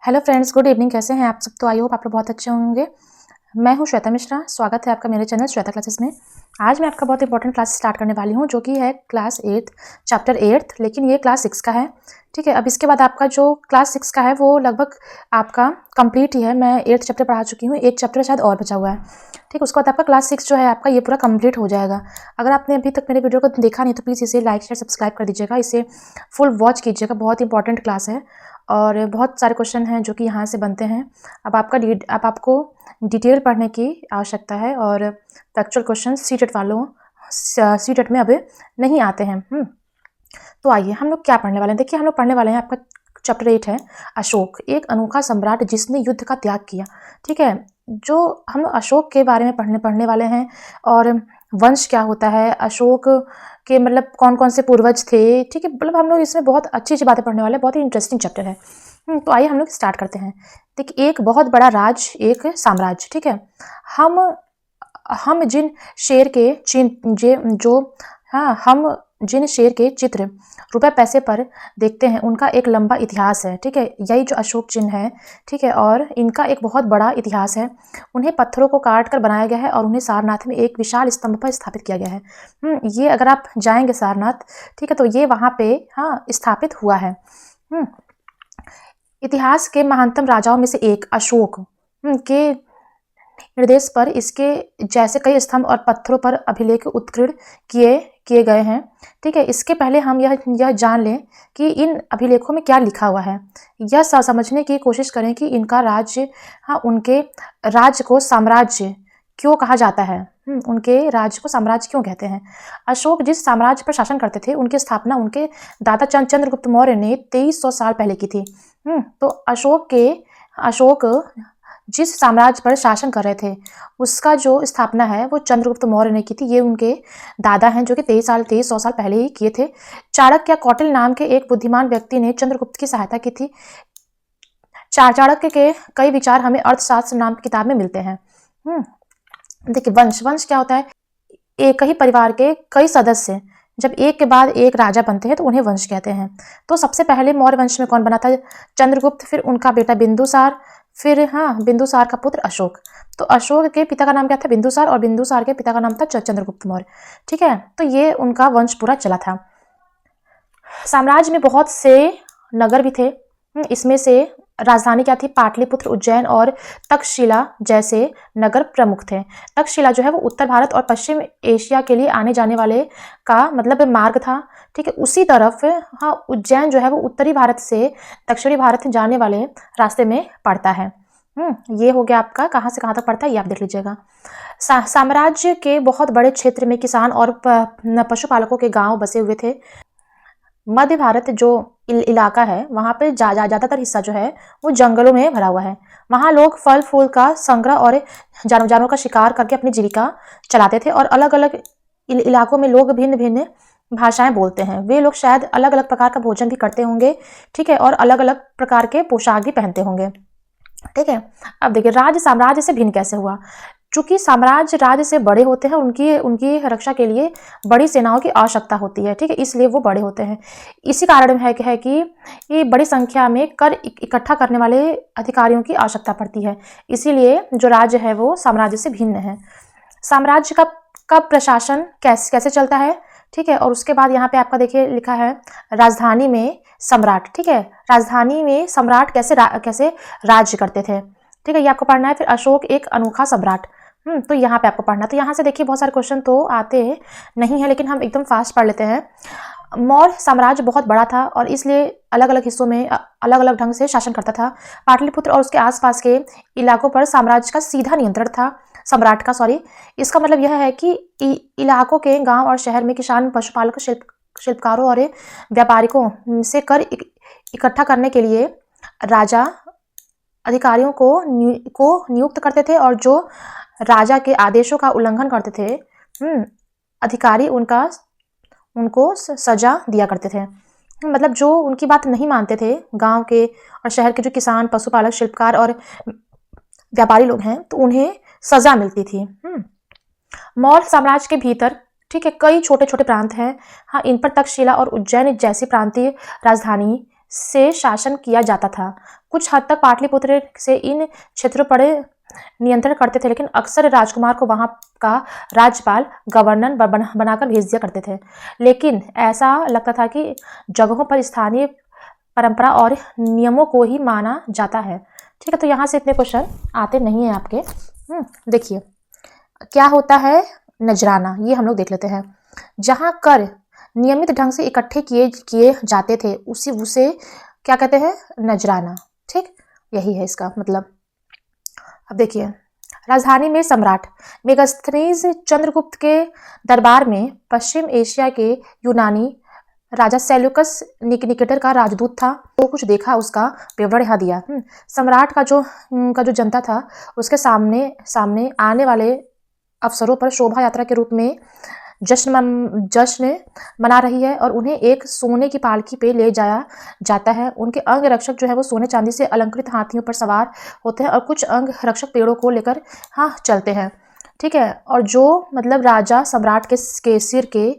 Hello friends, good evening. कैसे हैं आप सब? तो आई होप आप लोग बहुत अच्छे होंगे। मैं हूं श्वेता मिश्रा। स्वागत है आपका मेरे चैनल श्वेता क्लासेस में। आज मैं आपका बहुत इंपॉर्टेंट क्लास स्टार्ट करने वाली हूं, जो कि है क्लास 8 चैप्टर 8, लेकिन ये क्लास 6 का है। ठीक है, अब इसके बाद आपका जो क्लास 6 का है वो लगभग आपका कंप्लीट ही है। मैं 8 चैप्टर पढ़ा चुकी हूँ, एक चैप्टर शायद और बचा हुआ है। ठीक, उसके बाद आपका क्लास 6 जो है आपका ये पूरा कंप्लीट हो जाएगा। अगर आपने अभी तक मेरे वीडियो को देखा नहीं तो प्लीज़ इसे लाइक शेयर सब्सक्राइब कर दीजिएगा, इसे फुल वॉच कीजिएगा। बहुत इंपॉर्टेंट क्लास है और बहुत सारे क्वेश्चन हैं जो कि यहाँ से बनते हैं। अब आपको डिटेल पढ़ने की आवश्यकता है और फैक्चुअल क्वेश्चन सीटेट में अब नहीं आते हैं। तो आइए हम लोग क्या पढ़ने वाले हैं। देखिए, हम लोग पढ़ने वाले हैं, आपका चैप्टर 8 है अशोक, एक अनोखा सम्राट जिसने युद्ध का त्याग किया। ठीक है, जो हम लोग अशोक के बारे में पढ़ने वाले हैं और वंश क्या होता है, अशोक के मतलब कौन कौन से पूर्वज थे। ठीक है, मतलब हम लोग इसमें बहुत अच्छी अच्छी बातें पढ़ने वाले हैं। बहुत ही इंटरेस्टिंग चैप्टर है। तो आइए हम लोग स्टार्ट करते हैं। देखिए, एक बहुत बड़ा राज्य, एक साम्राज्य। ठीक है, हम जिन शेर के जिन शेर के चित्र रुपए पैसे पर देखते हैं उनका एक लंबा इतिहास है। ठीक है, यही जो अशोक चिन्ह है। ठीक है, और इनका एक बहुत बड़ा इतिहास है। उन्हें पत्थरों को काट कर बनाया गया है और उन्हें सारनाथ में एक विशाल स्तंभ पर स्थापित किया गया है। ये अगर आप जाएंगे सारनाथ, ठीक है, तो ये वहाँ पे स्थापित हुआ है। इतिहास के महानतम राजाओं में से एक अशोक के निर्देश पर इसके जैसे कई स्तंभ और पत्थरों पर अभिलेख उत्कीर्ण किए गए हैं। ठीक है, इसके पहले हम यह जान लें कि इन अभिलेखों में क्या लिखा हुआ है। यह समझने की कोशिश करें कि इनका राज्य उनके राज्य को साम्राज्य क्यों कहा जाता है। उनके राज्य को साम्राज्य क्यों कहते हैं। अशोक जिस साम्राज्य पर शासन करते थे उनकी स्थापना उनके दादा चंद्रगुप्त मौर्य ने 2300 साल पहले की थी। तो अशोक जिस साम्राज्य पर शासन कर रहे थे उसका जो स्थापना है वो चंद्रगुप्त मौर्य ने की थी। ये उनके दादा हैं जो कि 2300 साल पहले ही किए थे। चाणक्य या कौटिल्य नाम के एक बुद्धिमान व्यक्ति ने चंद्रगुप्त की सहायता की थी। चाणक्य के कई विचार हमें अर्थशास्त्र नाम की किताब में मिलते हैं। देखिए, वंश क्या होता है। एक ही परिवार के कई सदस्य जब एक के बाद एक राजा बनते हैं तो उन्हें वंश कहते हैं। तो सबसे पहले मौर्य वंश में कौन बना था? चंद्रगुप्त, फिर उनका बेटा बिंदुसार, फिर बिंदुसार का पुत्र अशोक। तो अशोक के पिता का नाम क्या था? बिंदुसार, और बिंदुसार के पिता का नाम था चंद्रगुप्त मौर्य। ठीक है, तो ये उनका वंश पूरा चला था। साम्राज्य में बहुत से नगर भी थे। इसमें से राजधानी क्या थी? पाटलिपुत्र, उज्जैन और तक्षशिला जैसे नगर प्रमुख थे। तक्षशिला जो है वो उत्तर भारत और पश्चिम एशिया के लिए आने जाने वाले का मतलब मार्ग था। ठीक है, उसी तरफ उज्जैन जो है वो उत्तरी भारत से दक्षिणी भारत जाने वाले रास्ते में पड़ता है। ये हो गया आपका कहाँ से कहाँ तक पड़ता है, ये आप देख लीजिएगा। साम्राज्य के बहुत बड़े क्षेत्र में किसान और पशुपालकों के गांव बसे हुए थे। मध्य भारत जो इलाका है वहाँ पे ज़्यादातर हिस्सा जो है वो जंगलों में भरा हुआ है। वहाँ लोग फल फूल का संग्रह और जानवरों का शिकार करके अपनी जीविका चलाते थे। और अलग अलग इलाकों में लोग भिन्न भिन्न भाषाएं बोलते हैं। वे लोग शायद अलग अलग प्रकार का भोजन भी करते होंगे। ठीक है, और अलग अलग प्रकार के पोशाक भी पहनते होंगे। ठीक है, अब देखिए राज्य साम्राज्य से भिन्न कैसे हुआ। चूंकि साम्राज्य राज्य से बड़े होते हैं, उनकी रक्षा के लिए बड़ी सेनाओं की आवश्यकता होती है। ठीक है, इसलिए वो बड़े होते हैं। इसी कारण है कि ये बड़ी संख्या में कर इकट्ठा करने वाले अधिकारियों की आवश्यकता पड़ती है। इसीलिए जो राज्य है वो साम्राज्य से भिन्न है। साम्राज्य का प्रशासन कैसे चलता है। ठीक है, और उसके बाद यहाँ पे आपका देखिए लिखा है राजधानी में सम्राट। ठीक है, राजधानी में सम्राट कैसे राज्य करते थे। ठीक है, ये आपको पढ़ना है। फिर अशोक एक अनोखा सम्राट, तो यहाँ पे आपको पढ़ना। तो यहाँ से देखिए बहुत सारे क्वेश्चन तो आते नहीं है, लेकिन हम एकदम फास्ट पढ़ लेते हैं। मौर्य साम्राज्य बहुत बड़ा था और इसलिए अलग अलग हिस्सों में अलग अलग ढंग से शासन करता था। पाटलिपुत्र और उसके आसपास के इलाकों पर साम्राज्य का सीधा नियंत्रण था, सम्राट का। इसका मतलब यह है कि इलाकों के गांव और शहर में किसान, पशुपालक, शिल्पकारों और व्यापारिकों से कर इकट्ठा करने के लिए राजा अधिकारियों को नियुक्त करते थे, और जो राजा के आदेशों का उल्लंघन करते थे अधिकारी उनको सजा दिया करते थे। मतलब जो उनकी बात नहीं मानते थे गांव के और शहर के जो किसान, पशुपालक, शिल्पकार और व्यापारी लोग हैं, तो उन्हें सजा मिलती थी। मौर्य साम्राज्य के भीतर, ठीक है, कई छोटे छोटे प्रांत हैं। इन पर तक्षशिला और उज्जैन जैसी प्रांतीय राजधानी से शासन किया जाता था। कुछ हद तक पाटलिपुत्र से इन क्षेत्रों पर नियंत्रण करते थे, लेकिन अक्सर राजकुमार को वहाँ का राज्यपाल गवर्नर बनाकर भेज दिया करते थे। लेकिन ऐसा लगता था कि जगहों पर स्थानीय परंपरा और नियमों को ही माना जाता है। ठीक है, तो यहाँ से इतने क्वेश्चन आते नहीं हैं आपके। देखिए क्या होता है नजराना, ये हम लोग देख लेते हैं। जहाँ कर नियमित ढंग से इकट्ठे किए जाते थे उसे क्या कहते हैं, नजराना। ठीक, यही है इसका मतलब। अब देखिए, राजधानी में सम्राट मेगास्थनीज चंद्रगुप्त के दरबार में पश्चिम एशिया के यूनानी राजा सेल्यूकस निकेटर का राजदूत था। तो कुछ देखा, उसका विवरण यहाँ दिया। सम्राट का जो जनता था उसके सामने आने वाले अवसरों पर शोभा यात्रा के रूप में जश्न मना रही है और उन्हें एक सोने की पालकी पे ले जाया जाता है। उनके अंग रक्षक जो है वो सोने चांदी से अलंकृत हाथियों पर सवार होते हैं और कुछ अंग रक्षक पेड़ों को लेकर चलते हैं। ठीक है, और जो मतलब राजा सम्राट के सिर के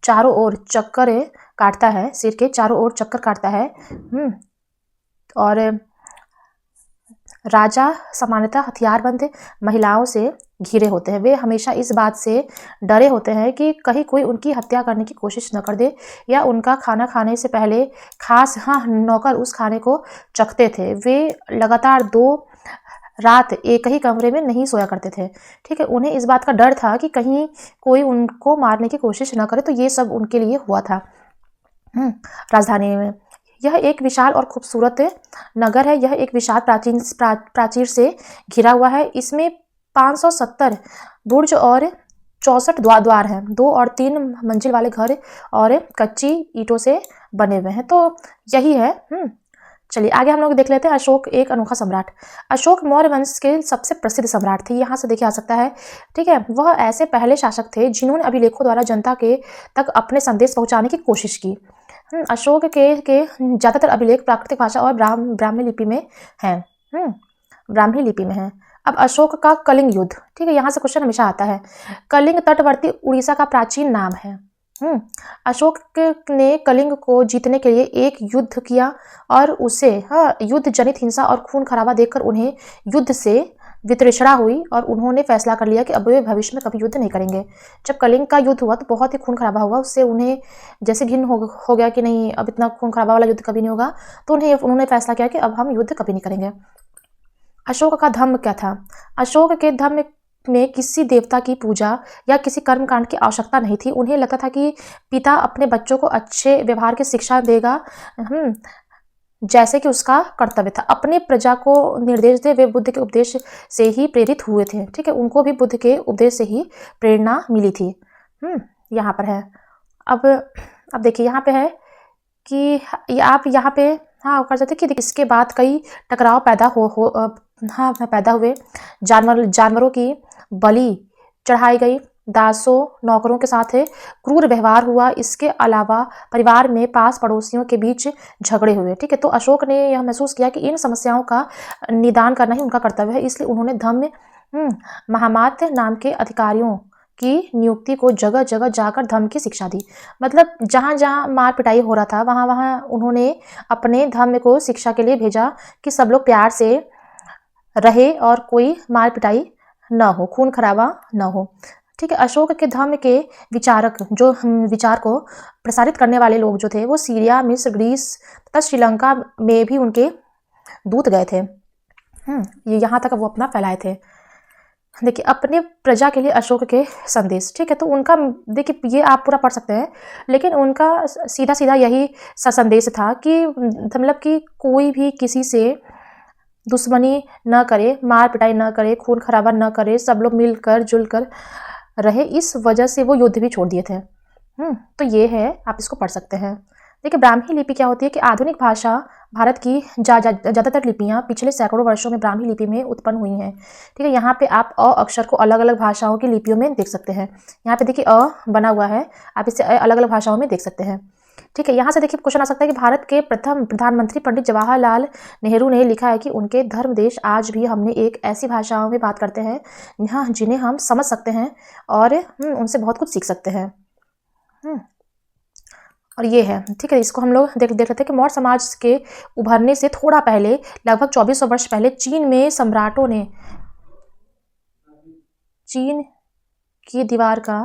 चारों ओर चक्कर काटता है, सिर के चारों ओर चक्कर काटता है। और राजा सामान्यतः हथियारबंद महिलाओं से घिरे होते हैं। वे हमेशा इस बात से डरे होते हैं कि कहीं कोई उनकी हत्या करने की कोशिश न कर दे, या उनका खाना खाने से पहले खास नौकर उस खाने को चखते थे। वे लगातार 2 रात एक ही कमरे में नहीं सोया करते थे। ठीक है, उन्हें इस बात का डर था कि कहीं कोई उनको मारने की कोशिश न करे, तो ये सब उनके लिए हुआ था। राजधानी में यह एक विशाल और खूबसूरत नगर है। यह एक विशाल प्राचीर से घिरा हुआ है। इसमें 570 बुर्ज और 64 द्वार हैं। 2 और 3 मंजिल वाले घर और कच्ची ईंटों से बने हुए हैं। तो यही है। चलिए आगे हम लोग देख लेते हैं। अशोक एक अनोखा सम्राट। अशोक मौर्य वंश के सबसे प्रसिद्ध सम्राट थे। यहाँ से देखा जा सकता है। ठीक है, वह ऐसे पहले शासक थे जिन्होंने अभिलेखों द्वारा जनता के तक अपने संदेश पहुंचाने की कोशिश की। अशोक के ज्यादातर अभिलेख प्राकृतिक भाषा और ब्राह्मी लिपि में हैं। ब्राह्मी लिपि में है। अब अशोक का कलिंग युद्ध। ठीक है, यहाँ से क्वेश्चन हमेशा आता है। कलिंग तटवर्ती उड़ीसा का प्राचीन नाम है। अशोक ने कलिंग को जीतने के लिए एक युद्ध किया और उसे युद्ध जनित हिंसा और खून खराबा देखकर उन्हें युद्ध से वितृष्णा हुई और उन्होंने फैसला कर लिया कि अब वे भविष्य में कभी युद्ध नहीं करेंगे। जब कलिंग का युद्ध हुआ तो बहुत ही खून खराबा हुआ। उससे उन्हें जैसे घिन हो गया कि नहीं, अब इतना खून खराबा वाला युद्ध कभी नहीं होगा। तो उन्होंने फैसला किया कि अब हम युद्ध कभी नहीं करेंगे। अशोक का धर्म क्या था? अशोक के धर्म में किसी देवता की पूजा या किसी कर्मकांड की आवश्यकता नहीं थी। उन्हें लगता था कि पिता अपने बच्चों को अच्छे व्यवहार की शिक्षा देगा, जैसे कि उसका कर्तव्य था। अपने प्रजा को निर्देश दे। वे बुद्ध के उपदेश से ही प्रेरित हुए थे। ठीक है, उनको भी बुद्ध के उपदेश से ही प्रेरणा मिली थी। यहाँ पर है। अब देखिए यहाँ पे है कि आप यहाँ पे कर सकते कि इसके बाद कई टकराव पैदा हुए। जानवरों की बलि चढ़ाई गई। दासों नौकरों के साथ क्रूर व्यवहार हुआ। इसके अलावा परिवार में पास पड़ोसियों के बीच झगड़े हुए। ठीक है, तो अशोक ने यह महसूस किया कि इन समस्याओं का निदान करना ही उनका कर्तव्य है। इसलिए उन्होंने धम्म महामात्य नाम के अधिकारियों की नियुक्ति को जगह जगह जाकर धर्म की शिक्षा दी। मतलब जहाँ जहाँ मार पिटाई हो रहा था वहाँ वहाँ उन्होंने अपने धर्म को शिक्षा के लिए भेजा कि सब लोग प्यार से रहे और कोई मार पिटाई न हो, खून खराबा न हो। ठीक है, अशोक के धर्म के विचार को प्रसारित करने वाले लोग जो थे वो सीरिया, मिस्र, ग्रीस तथा श्रीलंका में भी उनके दूत गए थे। ये यहाँ तक वो अपना फैलाए थे। देखिए अपने प्रजा के लिए अशोक के संदेश। ठीक है, तो उनका देखिए ये आप पूरा पढ़ सकते हैं, लेकिन उनका सीधा सीधा यही संदेश था कि मतलब कि कोई भी किसी से दुश्मनी न करे, मार पिटाई न करे, खून खराबा न करे, सब लोग मिलकर जुलकर रहे। इस वजह से वो युद्ध भी छोड़ दिए थे। तो ये है, आप इसको पढ़ सकते हैं। देखिए ब्राह्मी लिपि क्या होती है कि आधुनिक भाषा भारत की ज़्यादातर लिपियाँ पिछले सैकड़ों वर्षों में ब्राह्मी लिपि में उत्पन्न हुई हैं। ठीक है, यहाँ पे आप अ अक्षर को अलग अलग भाषाओं की लिपियों में देख सकते हैं। यहाँ पे देखिए अ बना हुआ है, आप इसे अलग अलग भाषाओं में देख सकते हैं। ठीक है, यहाँ से देखिए क्वेश्चन आ सकता है कि भारत के प्रथम प्रधानमंत्री पंडित जवाहरलाल नेहरू ने लिखा है कि उनके धर्म देश आज भी हमने एक ऐसी भाषाओं में बात करते हैं जिन्हें हम समझ सकते हैं और उनसे बहुत कुछ सीख सकते हैं। और ये है, ठीक है। इसको हम लोग देख रहे थे कि मौर्य समाज के उभरने से थोड़ा पहले, लगभग 2400 वर्ष पहले, चीन में सम्राटों ने चीन की दीवार का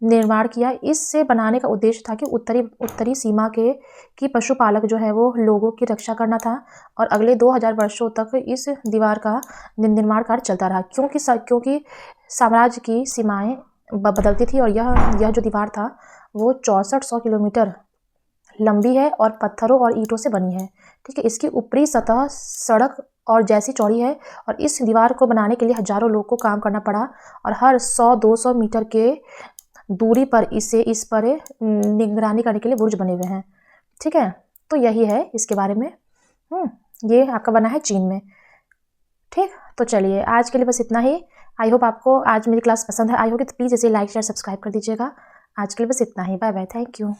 निर्माण किया। इससे बनाने का उद्देश्य था कि उत्तरी सीमा की पशुपालक जो है वो लोगों की रक्षा करना था। और अगले 2000 वर्षों तक इस दीवार का निर्माण कार्य चलता रहा, क्योंकि साम्राज्य की सीमाएं बदलती थी। और यह जो दीवार था वो 6400 किलोमीटर लंबी है और पत्थरों और ईंटों से बनी है, ठीक है। इसकी ऊपरी सतह सड़क और जैसी चौड़ी है, और इस दीवार को बनाने के लिए हजारों लोग को काम करना पड़ा। और हर 100-200 मीटर के दूरी पर इस पर निगरानी करने के लिए बुर्ज बने हुए हैं, ठीक है। तो यही है इसके बारे में। ये आपका बना है चीन में, ठीक। तो चलिए आज के लिए बस इतना ही। आई होप आपको आज मेरी क्लास पसंद है, आई होप कि प्लीज़ इसे लाइक शेयर सब्सक्राइब कर दीजिएगा। आज के लिए बस इतना ही। Bye bye, thank you.